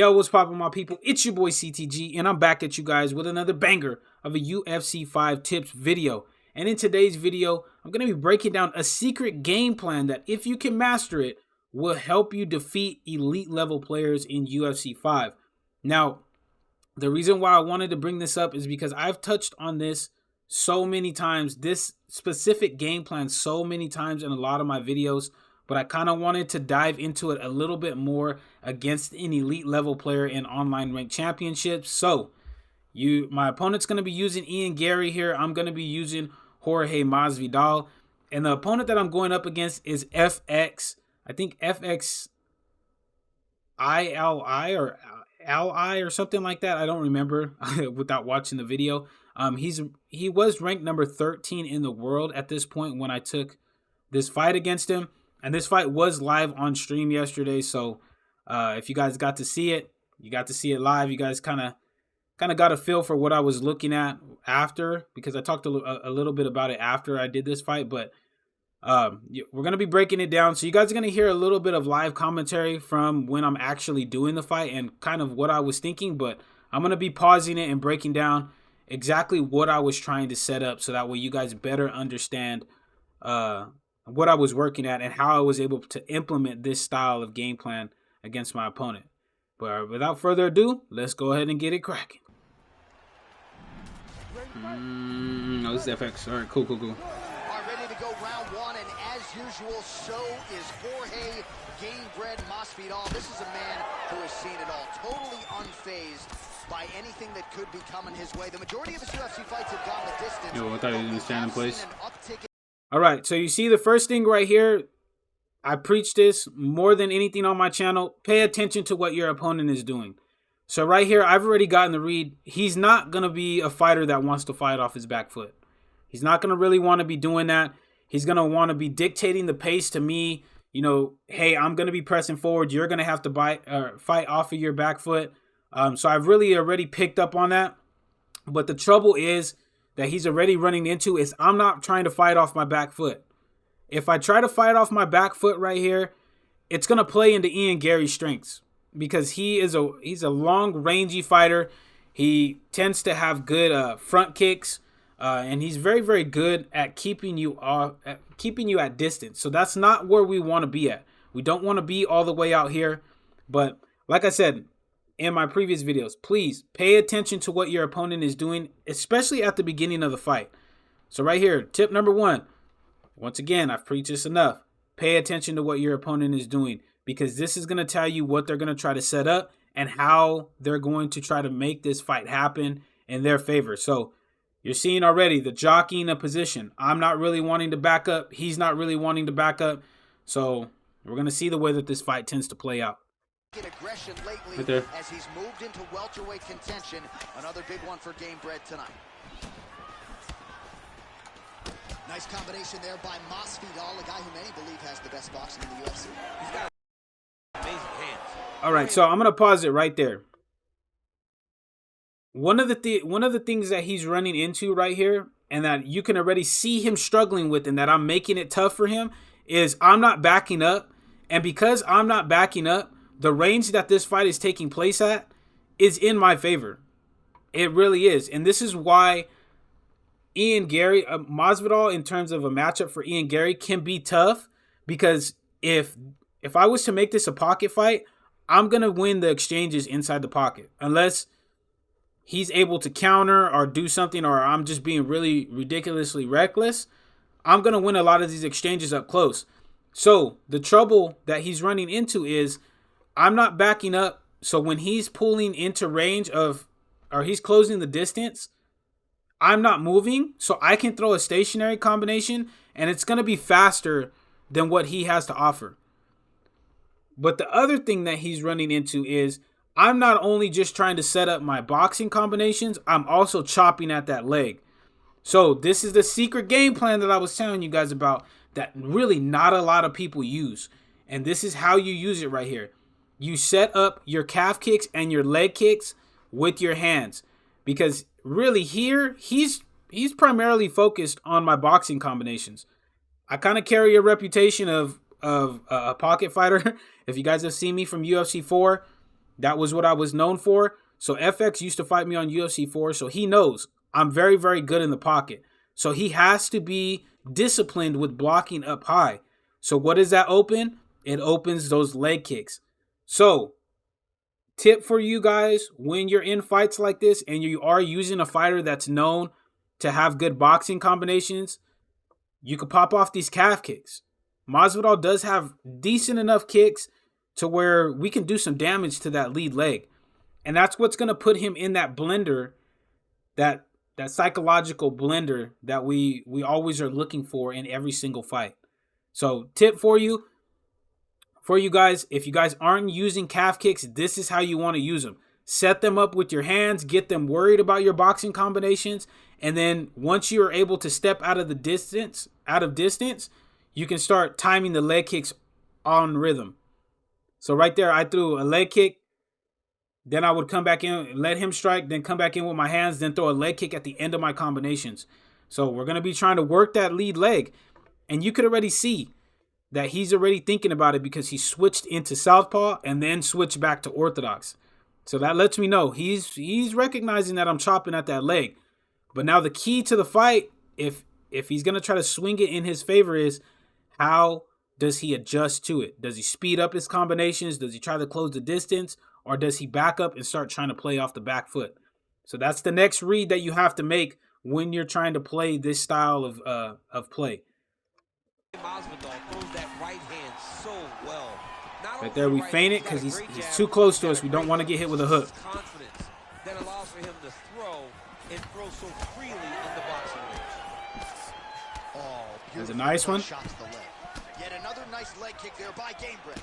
Yo, what's poppin', my people? It's your boy CTG, and I'm back at you guys with another banger of a UFC 5 tips video. And in today's video, I'm going to be breaking down a secret game plan that, if you can master it, will help you defeat elite level players in UFC 5. Now, the reason why I wanted to bring this up is because I've touched on this so many times, this specific game plan so many times in a lot of my videos, but I kind of wanted to dive into it a little bit more against an elite level player in online ranked championships. So my opponent's going to be using Ian Gary here. I'm going to be using Jorge Masvidal, and the opponent that I'm going up against is FX. I think FX ILI or LI or something like that. I don't remember without watching the video. He was ranked number 13 in the world at this point when I took this fight against him. And this fight was live on stream yesterday, so if you guys got to see it, you got to see it live. You guys kind of got a feel for what I was looking at after, because I talked a little bit about it after I did this fight. But we're going to be breaking it down, so you guys are going to hear a little bit of live commentary from when I'm actually doing the fight and kind of what I was thinking. But I'm going to be pausing it and breaking down exactly what I was trying to set up, so that way you guys better understand what I was working at and how I was able to implement this style of game plan against my opponent. But without further ado, let's go ahead and get it cracking. No, this is FX. All right, cool. Are ready to go round one, and as usual, so is Jorge Gamebred Masvidal. This is a man who has seen it all, totally unfazed by anything that could be coming his way. The majority of his UFC fights have gone the distance. Yo, I thought he was going to stand in place. All right, so you see the first thing right here, I preach this more than anything on my channel. Pay attention to what your opponent is doing. So right here, I've already gotten the read. He's not going to be a fighter that wants to fight off his back foot. He's not going to really want to be doing that. He's going to want to be dictating the pace to me. You know, hey, I'm going to be pressing forward. You're going to have to fight off of your back foot. So I've really already picked up on that. But the trouble is that he's already running into is I'm not trying to fight off my back foot. If I try to fight off my back foot right here, it's going to play into Ian Gary's strengths, because he's a long rangy fighter. He tends to have good front kicks, and he's very, very good at keeping you at distance. So that's not where we want to be at. We don't want to be all the way out here. But like I said in my previous videos, please pay attention to what your opponent is doing, especially at the beginning of the fight. So right here, tip number one. Once again, I've preached this enough. Pay attention to what your opponent is doing, because this is going to tell you what they're going to try to set up and how they're going to try to make this fight happen in their favor. So you're seeing already the jockeying of position. I'm not really wanting to back up. He's not really wanting to back up. So we're going to see the way that this fight tends to play out. Aggression lately right there, as he's moved into welterweight contention. Another big one for Gamebred tonight. Nice combination there by Masvidal, a guy who many believe has the best boxing in the UFC. He's got amazing hands. All right, so I'm gonna pause it right there. One of the things that he's running into right here, and that you can already see him struggling with, and that I'm making it tough for him, is I'm not backing up. And because I'm not backing up, the range that this fight is taking place at is in my favor. It really is. And this is why Ian Gary, Masvidal, in terms of a matchup for Ian Gary, can be tough. Because if I was to make this a pocket fight, I'm going to win the exchanges inside the pocket. Unless he's able to counter or do something, or I'm just being really ridiculously reckless, I'm going to win a lot of these exchanges up close. So the trouble that he's running into is I'm not backing up. So when he's pulling into range of, or he's closing the distance, I'm not moving. So I can throw a stationary combination, and it's going to be faster than what he has to offer. But the other thing that he's running into is I'm not only just trying to set up my boxing combinations, I'm also chopping at that leg. So this is the secret game plan that I was telling you guys about, that really not a lot of people use. And this is how you use it right here. You set up your calf kicks and your leg kicks with your hands. Because really here, he's primarily focused on my boxing combinations. I kind of carry a reputation of a pocket fighter. If you guys have seen me from UFC 4, That was what I was known for. So FX used to fight me on UFC 4, so he knows I'm very, very good in the pocket. So he has to be disciplined with blocking up high. So what does that open? It opens those leg kicks. So tip for you guys, when you're in fights like this and you are using a fighter that's known to have good boxing combinations, you could pop off these calf kicks. Masvidal does have decent enough kicks to where we can do some damage to that lead leg. And that's what's going to put him in that blender, that psychological blender that we always are looking for in every single fight. So tip for you guys, if you guys aren't using calf kicks, this is how you want to use them. Set them up with your hands, get them worried about your boxing combinations, and then once you are able to step out of distance, you can start timing the leg kicks on rhythm. So right there, I threw a leg kick, then I would come back in, let him strike, then come back in with my hands, then throw a leg kick at the end of my combinations. So we're going to be trying to work that lead leg, and you could already see that he's already thinking about it because he switched into southpaw and then switched back to orthodox. So that lets me know he's recognizing that I'm chopping at that leg. But now the key to the fight, if he's going to try to swing it in his favor, is how does he adjust to it? Does he speed up his combinations? Does he try to close the distance? Or does he back up and start trying to play off the back foot? So that's the next read that you have to make when you're trying to play this style of play. Right there, we feint it because he's too close to us. We don't want to get hit with a hook. That allows for him to throw so freely in the boxing ring. Oh, there's a nice one. Shot to the leg. Yet another nice leg kick there by Gamebred.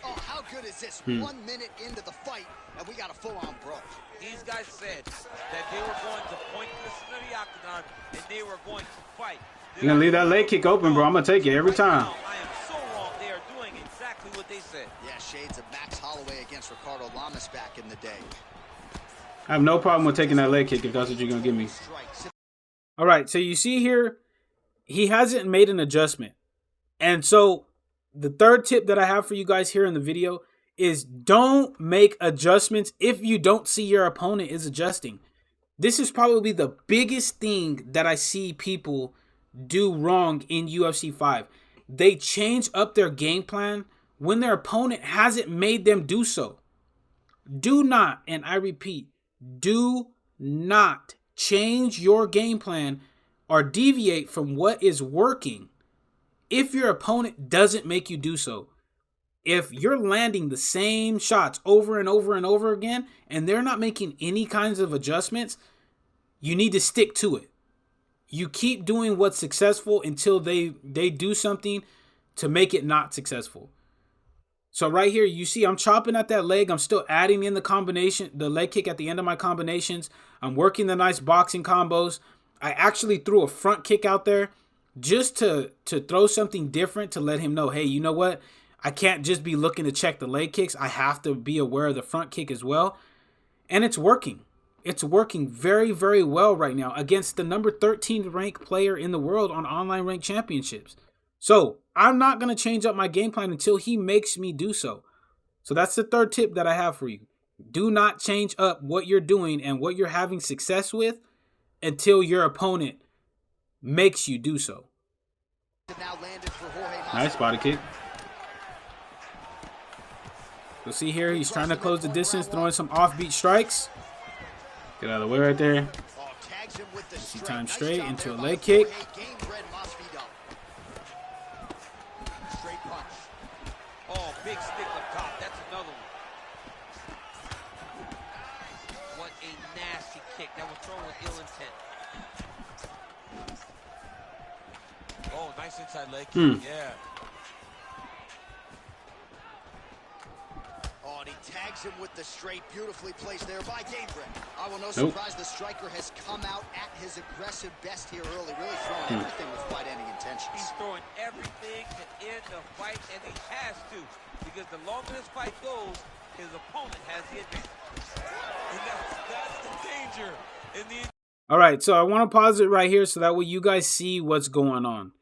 Oh, how good is this? 1 minute into the fight, and we got a full-on brawl. These guys said that they were going to point this into the octagon, and they were going to fight. You're going to leave that leg kick open, bro. I'm going to take it every time. Now, I am so wrong. They are doing exactly what they said. Yeah, shades of Max Holloway against Ricardo Lamas back in the day. I have no problem with taking that leg kick if that's what you're going to give me. All right, so you see here, he hasn't made an adjustment. And so the third tip that I have for you guys here in the video is don't make adjustments if you don't see your opponent is adjusting. This is probably the biggest thing that I see people do wrong in UFC 5. They change up their game plan when their opponent hasn't made them do so. Do not, and I repeat, do not change your game plan or deviate from what is working if your opponent doesn't make you do so. If you're landing the same shots over and over and over again and they're not making any kinds of adjustments, you need to stick to it. You keep doing what's successful until they do something to make it not successful. So right here, you see I'm chopping at that leg. I'm still adding in the combination, the leg kick at the end of my combinations. I'm working the nice boxing combos. I actually threw a front kick out there just to throw something different to let him know, hey, you know what? I can't just be looking to check the leg kicks. I have to be aware of the front kick as well. And it's working. It's working very, very well right now against the number 13 ranked player in the world on online ranked championships. So I'm not going to change up my game plan until he makes me do so. So that's the third tip that I have for you. Do not change up what you're doing and what you're having success with until your opponent makes you do so. Nice body kick. You'll see here, he's trying to close the distance, throwing some offbeat strikes. Get out of the way right there. See time straight into a leg kick. Oh, big stick up top. That's another one. What a nasty kick. That was thrown with ill intent. Oh, nice inside leg kick. Yeah. Oh, and he tags him with the straight, beautifully placed there by Gamebred. I will no surprise the striker has come out at his aggressive best here early, really throwing everything with fight-ending intentions. He's throwing everything to end the fight, and he has to, because the longer this fight goes, his opponent has the advantage. And that's the danger. All right, so I want to pause it right here so that way you guys see what's going on.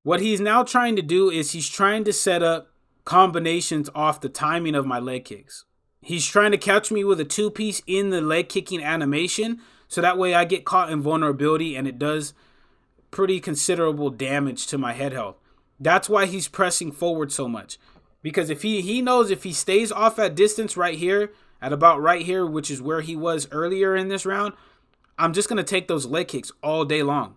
What he's now trying to do is he's trying to set up combinations off the timing of my leg kicks. He's trying to catch me with a 2-piece in the leg kicking animation, so that way I get caught in vulnerability and it does pretty considerable damage to my head health. That's why he's pressing forward so much. Because if he knows if he stays off at distance right here, at about right here, which is where he was earlier in this round, I'm just going to take those leg kicks all day long.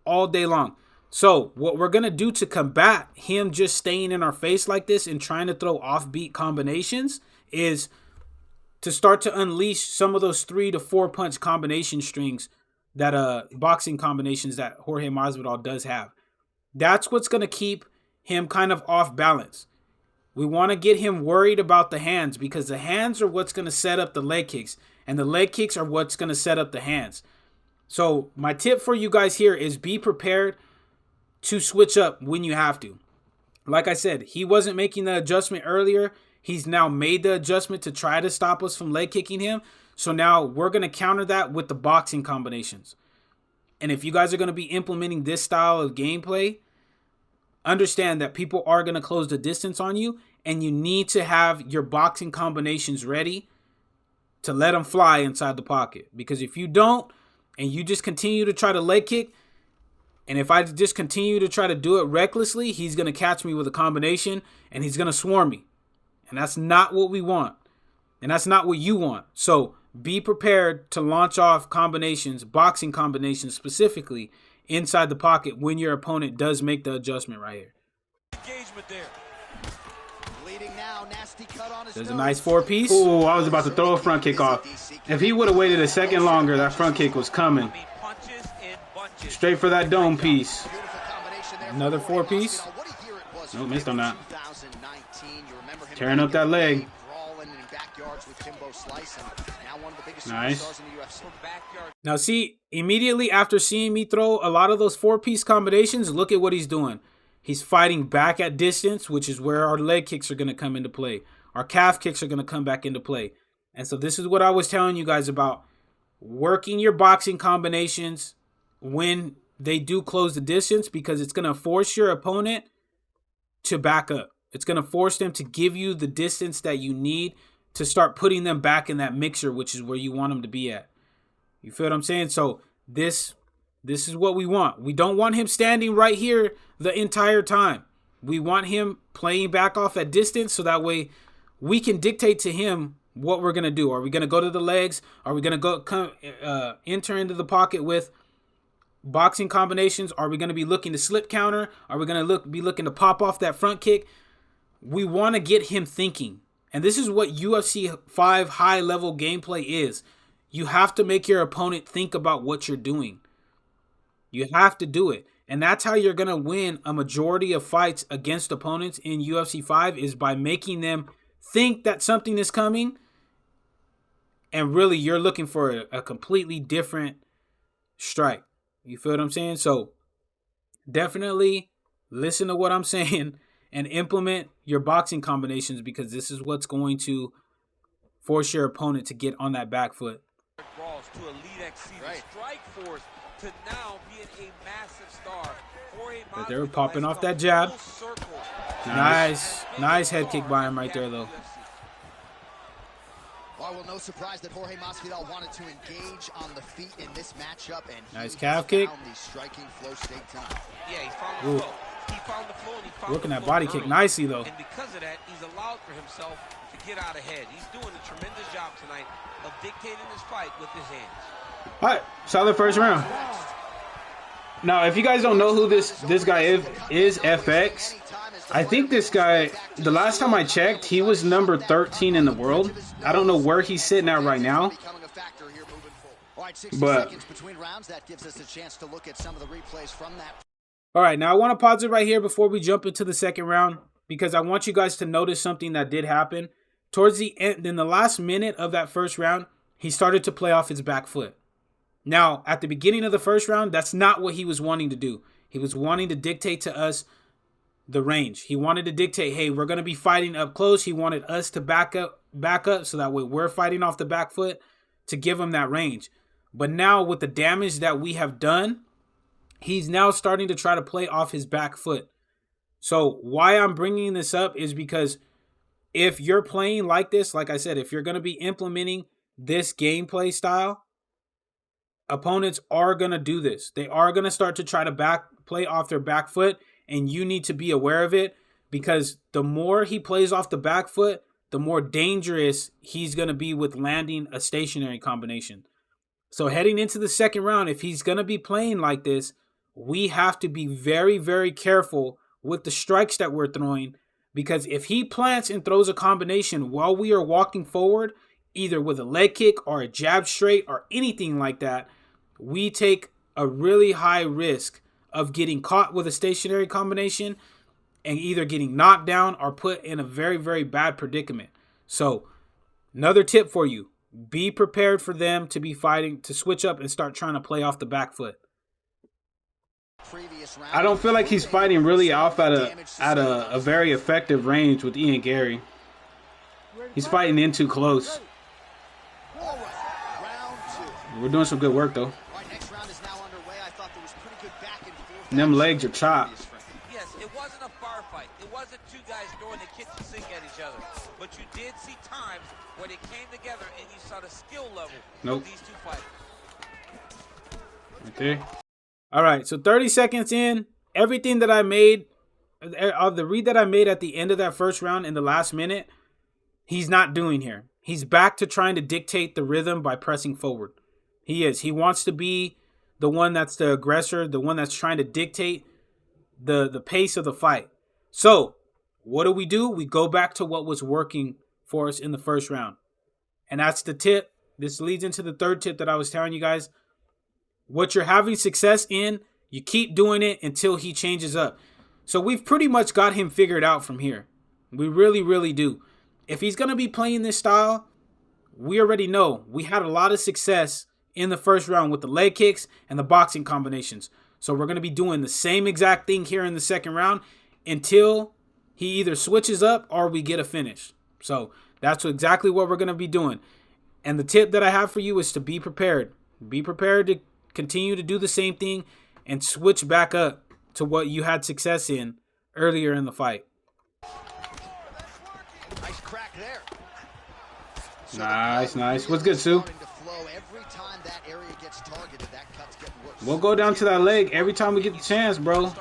All day long. So what we're going to do to combat him just staying in our face like this and trying to throw offbeat combinations is to start to unleash some of those 3 to 4 punch combination strings that boxing combinations that Jorge Masvidal does have. That's what's going to keep him kind of off balance. We want to get him worried about the hands because the hands are what's going to set up the leg kicks, and the leg kicks are what's going to set up the hands. So my tip for you guys here is be prepared to switch up when you have to. Like I said, he wasn't making the adjustment earlier. He's now made the adjustment to try to stop us from leg kicking him. So now we're going to counter that with the boxing combinations. And if you guys are going to be implementing this style of gameplay, understand that people are going to close the distance on you, and you need to have your boxing combinations ready to let them fly inside the pocket. Because if you don't, and you just continue to try to leg kick, and if I just continue to try to do it recklessly, he's going to catch me with a combination, and he's going to swarm me. And that's not what we want. And that's not what you want. So be prepared to launch off combinations, boxing combinations specifically, inside the pocket when your opponent does make the adjustment right here. Engagement there. Leading now, nasty cut on his There's a nice 4-piece. Ooh, I was about to throw a front kick off. If he would have waited a second longer, that front kick was coming. Punches in bunches. Straight for that dome piece. Another 4-piece. No, missed on that. Tearing up that leg. Nice. Now see, immediately after seeing me throw a lot of those 4-piece combinations, look at what he's doing. He's fighting back at distance, which is where our leg kicks are going to come into play. Our calf kicks are going to come back into play. And so this is what I was telling you guys about working your boxing combinations when they do close the distance, because it's going to force your opponent to back up. It's going to force them to give you the distance that you need to start putting them back in that mixer, which is where you want them to be at. You feel what I'm saying? So this is what we want. We don't want him standing right here the entire time. We want him playing back off at distance, so that way we can dictate to him what we're going to do. Are we going to go to the legs? Are we going to enter into the pocket with boxing combinations? Are we going to be looking to slip counter? Are we going to be looking to pop off that front kick? We want to get him thinking. And this is what UFC 5 high-level gameplay is. You have to make your opponent think about what you're doing. You have to do it. And that's how you're going to win a majority of fights against opponents in UFC 5, is by making them think that something is coming, and really you're looking for a completely different strike. You feel what I'm saying? So definitely listen to what I'm saying and implement your boxing combinations, because this is what's going to force your opponent to get on that back foot. To Elite XC, right. Strike force to now being a massive star. But they were popping off that jab. Nice head kick by him right there, though. Well, no surprise that Jorge Masvidal wanted to engage on the feet in this matchup, and nice calf kick. The striking flow state tonight. Yeah, he found the flow. He found the flow, and he found working the that flow body kick nicely, though. And because of that, he's allowed for himself to get out ahead. He's doing a tremendous job tonight of dictating this fight with his hands. All right, solid first round. Now, if you guys don't know who this guy is FX. I think this guy, the last time I checked, he was number 13 in the world. I don't know where he's sitting at right now. But all right, now I want to pause it right here before we jump into the second round, because I want you guys to notice something that did happen. Towards the end, in the last minute of that first round, he started to play off his back foot. Now, at the beginning of the first round, that's not what he was wanting to do. He was wanting to dictate to us the range. He wanted to dictate, hey, we're going to be fighting up close. He wanted us to back up so that way we're fighting off the back foot to give him that range. But now with the damage that we have done, he's now starting to try to play off his back foot. So why I'm bringing this up is because if you're playing like this, like I said, if you're going to be implementing this gameplay style, opponents are going to do this. They are going to start to try to play off their back foot, and you need to be aware of it, because the more he plays off the back foot, the more dangerous he's going to be with landing a stationary combination. So heading into the second round, if he's going to be playing like this, we have to be very, very careful with the strikes that we're throwing, because if he plants and throws a combination while we are walking forward, either with a leg kick or a jab straight or anything like that, we take a really high risk of getting caught with a stationary combination and either getting knocked down or put in a very, very bad predicament. So another tip for you, be prepared for them to be fighting, to switch up and start trying to play off the back foot. I don't feel like he's fighting really off at a very effective range with Ian Gary. He's fighting in too close. We're doing some good work though. And them legs are chopped. Yes, it wasn't a bar fight. It wasn't two guys throwing the kitchen sink at each other. But you did see times where they came together and you saw the skill level of these two fighters. Right there. All right, so 30 seconds in, everything that I made, the read that I made at the end of that first round in the last minute, he's not doing here. He's back to trying to dictate the rhythm by pressing forward. He is. He wants to be the one that's the aggressor, the one that's trying to dictate the pace of the fight. So what do? We go back to what was working for us in the first round. And that's the tip. This leads into the third tip that I was telling you guys. What you're having success in, you keep doing it until he changes up. So we've pretty much got him figured out from here. We really, really do. If he's going to be playing this style, we already know we had a lot of success in the first round with the leg kicks and the boxing combinations. So we're going to be doing the same exact thing here in the second round until he either switches up or we get a finish. So that's exactly what we're going to be doing. And the tip that I have for you is to be prepared. Be prepared to continue to do the same thing and switch back up to what you had success in earlier in the fight. Nice crack there. Nice. What's good, Sue? We'll go down to that leg every time we get the chance, bro.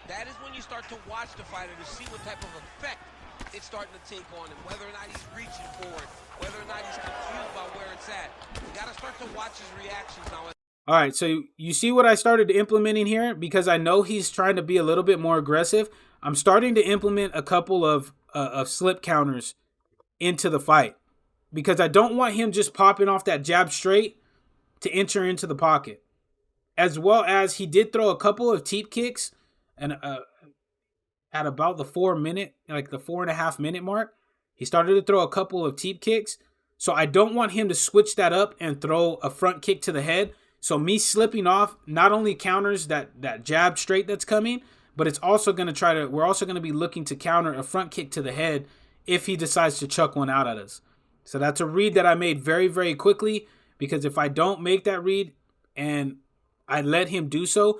That is when you start to watch the fighter to see what type of effect it's starting to take on him, whether or not he's reaching for it, whether or not he's confused by where it's at. You got to start to watch his reactions now. All right, so you see what I started implementing here? Because I know he's trying to be a little bit more aggressive. I'm starting to implement a couple of slip counters into the fight, because I don't want him just popping off that jab straight to enter into the pocket. As well as he did throw a couple of teep kicks and at about the 4.5 minute mark, he started to throw a couple of teep kicks. So I don't want him to switch that up and throw a front kick to the head. So me slipping off not only counters that jab straight that's coming, but it's also going to we're also going to be looking to counter a front kick to the head if he decides to chuck one out at us. So that's a read that I made very, very quickly, because if I don't make that read and I let him do so,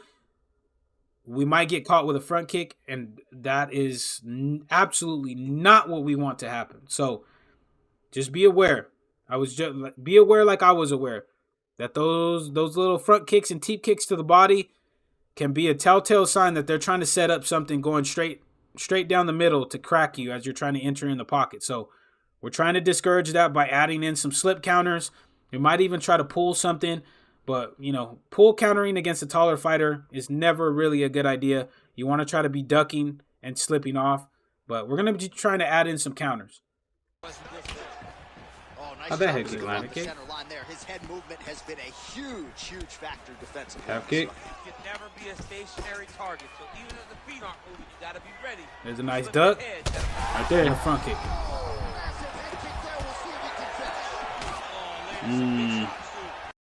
we might get caught with a front kick, and that is absolutely not what we want to happen. So just be aware. Be aware like I was aware that those little front kicks and teep kicks to the body can be a telltale sign that they're trying to set up something going straight down the middle to crack you as you're trying to enter in the pocket. So we're trying to discourage that by adding in some slip counters. We might even try to pull something, but pull countering against a taller fighter is never really a good idea. You want to try to be ducking and slipping off, but we're going to be trying to add in some counters. How'd that head kick land? His head movement has been a huge factor defensively. Half kick. He can never be a stationary target, so even if the feet aren't moving, you got to be ready. There's a nice duck. Right there, the front kick.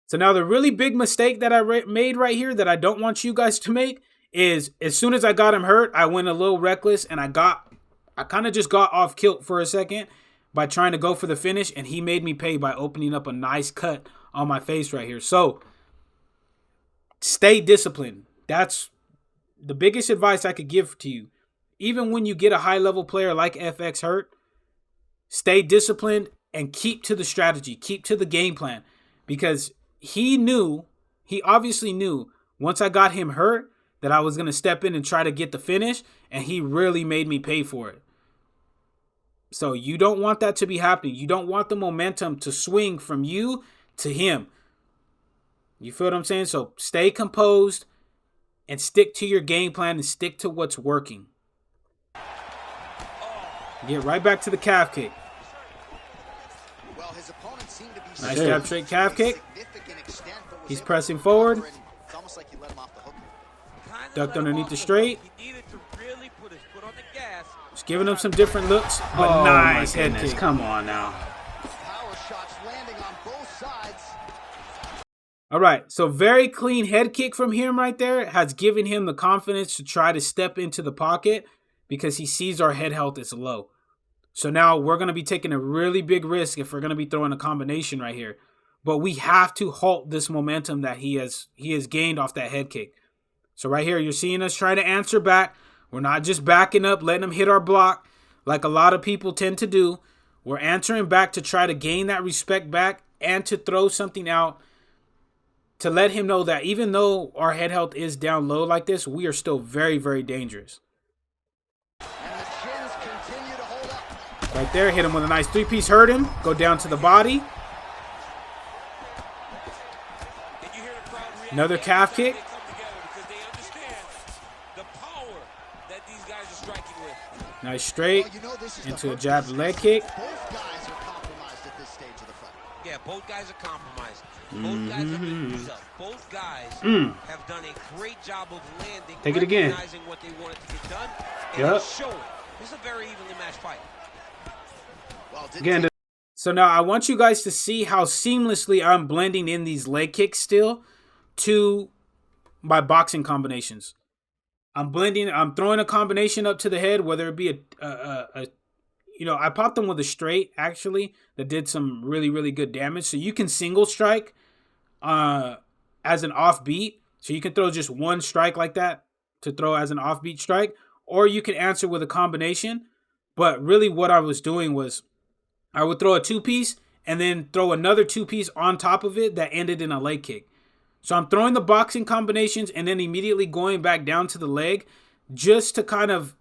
So now the really big mistake that I made right here that I don't want you guys to make is, as soon as I got him hurt, I went a little reckless and I kind of just got off kilt for a second by trying to go for the finish, and he made me pay by opening up a nice cut on my face right here. So stay disciplined. That's the biggest advice I could give to you, even when you get a high-level player like FX hurt, stay disciplined and keep to the strategy, keep to the game plan. Because he obviously knew once I got him hurt that I was going to step in and try to get the finish, and he really made me pay for it. So you don't want that to be happening. You don't want the momentum to swing from you to him. You feel what I'm saying? So stay composed and stick to your game plan and stick to what's working. Get right back to the calf kick. Nice jab straight calf kick. He's pressing forward. Ducked underneath the straight. Just giving him some different looks, but nice head kick. Come on now. All right, so very clean head kick from him right there has given him the confidence to try to step into the pocket because he sees our head health is low. So now we're going to be taking a really big risk if we're going to be throwing a combination right here. But we have to halt this momentum that he has gained off that head kick. So right here, you're seeing us try to answer back. We're not just backing up, letting him hit our block like a lot of people tend to do. We're answering back to try to gain that respect back and to throw something out to let him know that even though our head health is down low like this, we are still very, very dangerous. Right there, hit him with a nice three-piece, hurt him, go down to the body. Another calf kick. Nice straight into a jab leg kick. Yeah, both guys are compromised. Both guys have been used up. Both guys have done a great job of landing, take it again, recognizing what they wanted to get done, and yep, showing. This is a very evenly matched fight. Again. So now I want you guys to see how seamlessly I'm blending in these leg kicks still to my boxing combinations. I'm throwing a combination up to the head, whether it be I popped them with a straight, actually, that did some really, really good damage. So you can single strike as an offbeat. So you can throw just one strike like that to throw as an offbeat strike. Or you can answer with a combination. But really what I was doing was I would throw a two-piece and then throw another two-piece on top of it that ended in a leg kick. So I'm throwing the boxing combinations and then immediately going back down to the leg just to kind of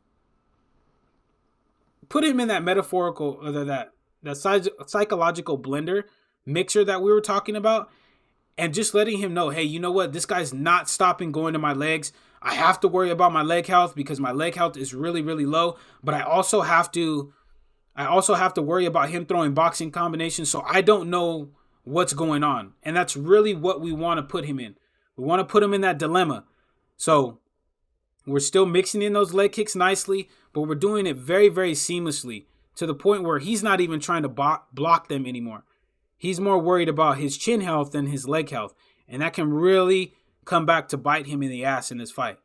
put him in that metaphorical, or that psychological blender mixer that we were talking about, and just letting him know, hey, you know what? This guy's not stopping going to my legs. I have to worry about my leg health because my leg health is really, really low. But I also have to worry about him throwing boxing combinations, so I don't know what's going on. And that's really what we want to put him in. We want to put him in that dilemma. So we're still mixing in those leg kicks nicely, but we're doing it very, very seamlessly to the point where he's not even trying to block them anymore. He's more worried about his chin health than his leg health. And that can really come back to bite him in the ass in this fight.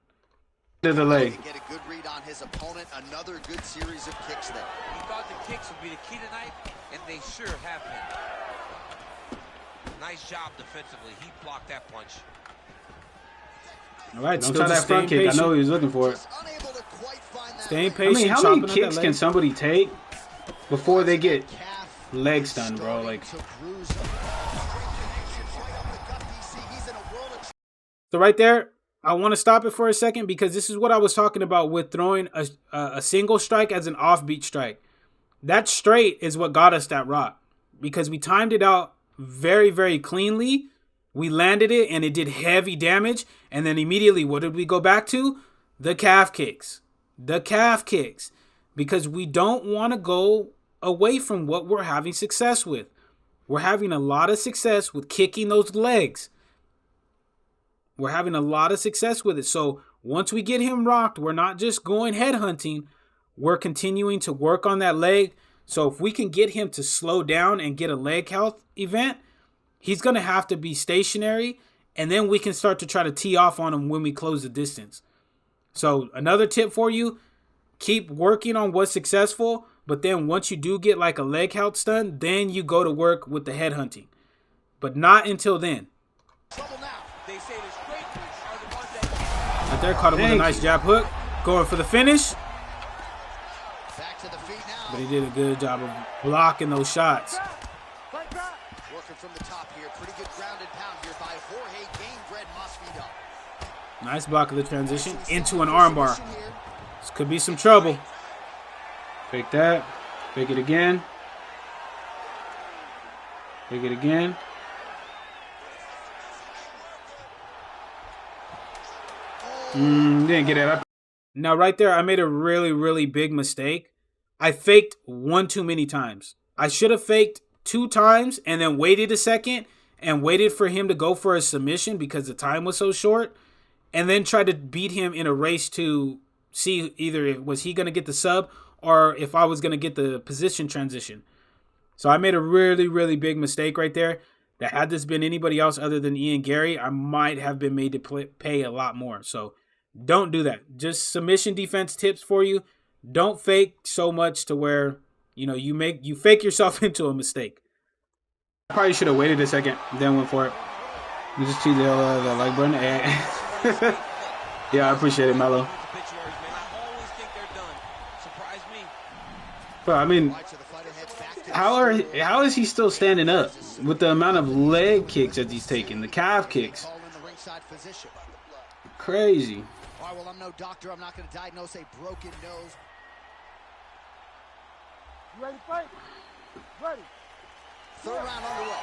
To the leg. Get a good read on his opponent. Another good series of kicks there. He thought the kicks would be the key tonight, and they sure have been. Nice job defensively. He blocked that punch. All right, don't try that front kick. I know he was looking for it. Staying patient. I mean, how many kicks can somebody take before they get leg stunned, bro? Like. So right there, I want to stop it for a second because this is what I was talking about with throwing a single strike as an offbeat strike. That straight is what got us that rock because we timed it out very, very cleanly. We landed it and it did heavy damage. And then immediately, what did we go back to? The calf kicks. The calf kicks. Because we don't want to go away from what we're having success with. We're having a lot of success with kicking those legs. We're having a lot of success with it. So once we get him rocked, we're not just going head hunting. We're continuing to work on that leg. So if we can get him to slow down and get a leg health event, he's going to have to be stationary. And then we can start to try to tee off on him when we close the distance. So another tip for you, keep working on what's successful. But then once you do get like a leg health stun, then you go to work with the head hunting. But not until then. Right there, caught him with a nice jab hook. Going for the finish. Back to the feet now. But he did a good job of blocking those shots. Working from the top here. Pretty good ground and pound here by Jorge Gamebred Masvidal. Nice block of the transition into an armbar. This could be some trouble. Fake that. Fake it again. Fake it again. Didn't get it up. Now, right there, I made a really, really big mistake. I faked one too many times. I should have faked 2 times and then waited a second and waited for him to go for a submission because the time was so short, and then tried to beat him in a race to see either was he going to get the sub or if I was going to get the position transition. So I made a really, really big mistake right there. That had this been anybody else other than Ian Gary, I might have been made to pay a lot more. So don't do that. Just submission defense tips for you. Don't fake so much to where, you know, you fake yourself into a mistake. I probably should have waited a second, then went for it. You just see the like button. Yeah, I appreciate it, Mello. But I mean, how is he still standing up with the amount of leg kicks that he's taking, the calf kicks? Crazy. All right, well, I'm no doctor. I'm not going to diagnose a broken nose. You ready to fight? Ready. Third round underway.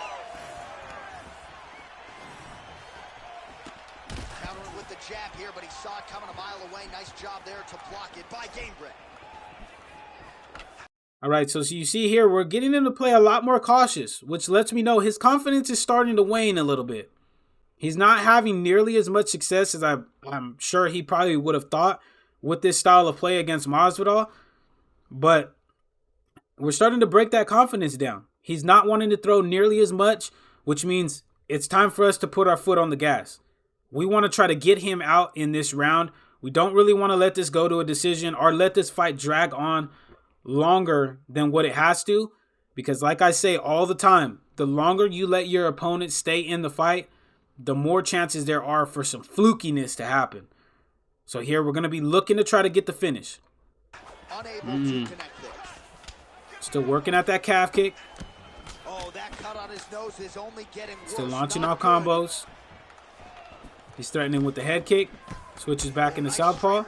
Countering with the jab here, but he saw it coming a mile away. Nice job there to block it by Gamebred. All right, so you see here, we're getting him to play a lot more cautious, which lets me know his confidence is starting to wane a little bit. He's not having nearly as much success as I'm sure he probably would have thought with this style of play against Masvidal, but we're starting to break that confidence down. He's not wanting to throw nearly as much, which means it's time for us to put our foot on the gas. We want to try to get him out in this round. We don't really want to let this go to a decision or let this fight drag on longer than what it has to, because like I say all the time, the longer you let your opponent stay in the fight, the more chances there are for some flukiness to happen. So here we're going to be looking to try to get the finish. Unable to connect there. Still working at that calf kick. Oh, that cut on his nose is only getting worse. Still launching off combos. He's threatening with the head kick. Switches back into southpaw.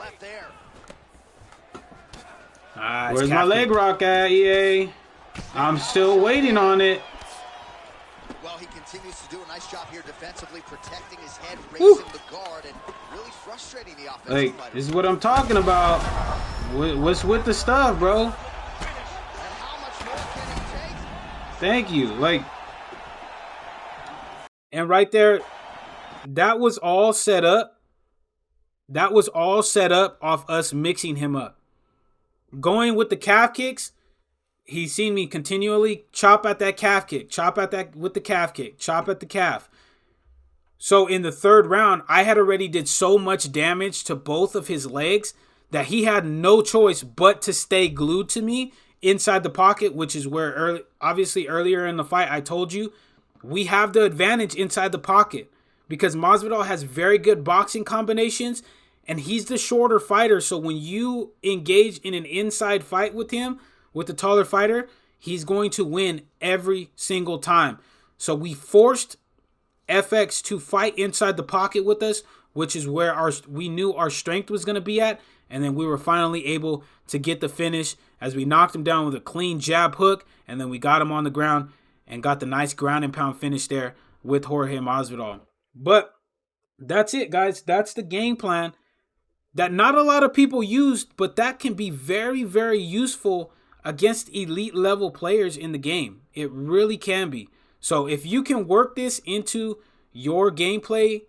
Where's my leg rock at, EA? I'm still waiting on it. Well, he continues to do a nice job here defensively, protecting his head, raising the guard, and really frustrating the offensive fighter. This is what I'm talking about. What's with the stuff, bro? And how much more can he take? Thank you. And right there, that was all set up. That was all set up off us mixing him up. Going with the calf kicks, he's seen me continually chop at that calf kick, chop at that with the calf kick, chop at the calf. So in the third round, I had already did so much damage to both of his legs that he had no choice but to stay glued to me inside the pocket, which is where obviously earlier in the fight I told you we have the advantage inside the pocket because Masvidal has very good boxing combinations. And he's the shorter fighter, so when you engage in an inside fight with him, with the taller fighter, he's going to win every single time. So we forced FX to fight inside the pocket with us, which is where we knew our strength was going to be at. And then we were finally able to get the finish as we knocked him down with a clean jab hook. And then we got him on the ground and got the nice ground and pound finish there with Jorge Masvidal. But that's it, guys. That's the game plan that not a lot of people used, but that can be very, very useful against elite level players in the game. It really can be. So if you can work this into your gameplay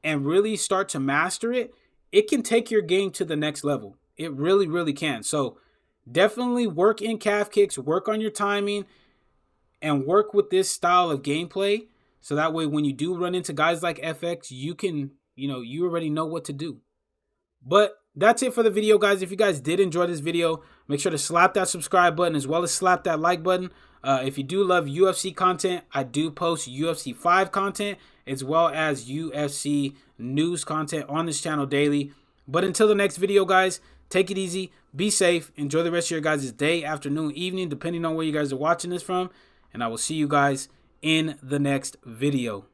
and really start to master it, it can take your game to the next level. It really, really can. So definitely work in calf kicks, work on your timing, and work with this style of gameplay. So that way when you do run into guys like FX, you can, you already know what to do. But that's it for the video, guys. If you guys did enjoy this video, Make sure to slap that subscribe button as well as slap that like button. If you do love UFC content, I do post UFC 5 content as well as UFC news content on this channel daily. But until the next video, guys, take it easy, be safe, enjoy the rest of your guys' day, afternoon, evening, depending on where you guys are watching this from. And I will see you guys in the next video.